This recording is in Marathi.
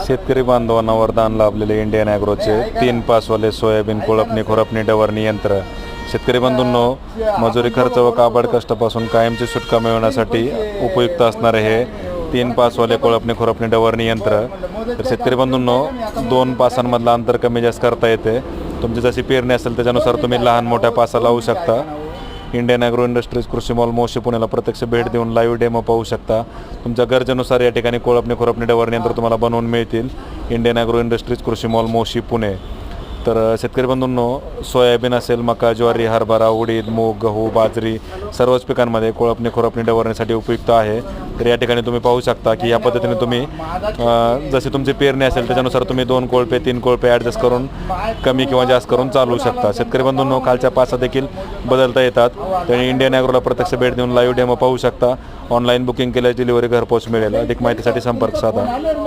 शेतकरी बांधवांना वरदान लाभलेले इंडियन ॲग्रोचे 3 पासवाले सोयाबीन कोळपणी खुरपणी डवरणी यंत्र. शेतकरी बंधूंनो, मजुरी खर्च व काबाड कष्टापासून कायमची सुटका मिळवण्यासाठी उपयुक्त असणारे हे 3 पासवाले कोळपणी खुरपणी डवरणी यंत्र. तर शेतकरी बंधूंनो, 2 पासांमधलं अंतर कमी जास्त करता येते. तुमची जशी पेरणी असेल त्याच्यानुसार तुम्ही लहान मोठ्या पासा लावू शकता. इंडियन ॲग्रो इंडस्ट्रीज कृषी मॉल मोशी पुण्याला प्रत्यक्ष भेट देऊन लाईव्ह डेमो पाहू शकता. तुमच्या गरजेनुसार या ठिकाणी कोळपणी खुरपणी डवरणी यंत्र तुम्हाला बनवून मिळतील. इंडियन ॲग्रो इंडस्ट्रीज कृषी मॉल मोशी पुणे. तर शेतकरी बंधूंनो, सोयाबीन असेल, मका, ज्वारी, हरभरा, उडीद, मूग, गहू, बाजरी सर्वच पिकांमध्ये कोळपणी खुरपणी डवरण्यासाठी उपयुक्त आहे. तर या ठिकाणी तुम्ही पाहू शकता की या पद्धतीने तुम्ही जशी तुमची पेरणी असेल त्याच्यानुसार तुम्ही 2 कोळपे 3 कोळपे ॲडजस्ट करून कमी किंवा जास्त करून चालवू शकता. शेतकरी बंधूंनो, खालच्या पासा देखील बदलता येतात. त्यामुळे इंडियन ॲग्रोला प्रत्यक्ष भेट देऊन लाईव्ह डेमो पाहू शकता. ऑनलाईन बुकिंग केल्यास डिलिव्हरी घरपोच मिळेल. अधिक माहितीसाठी संपर्क साधा.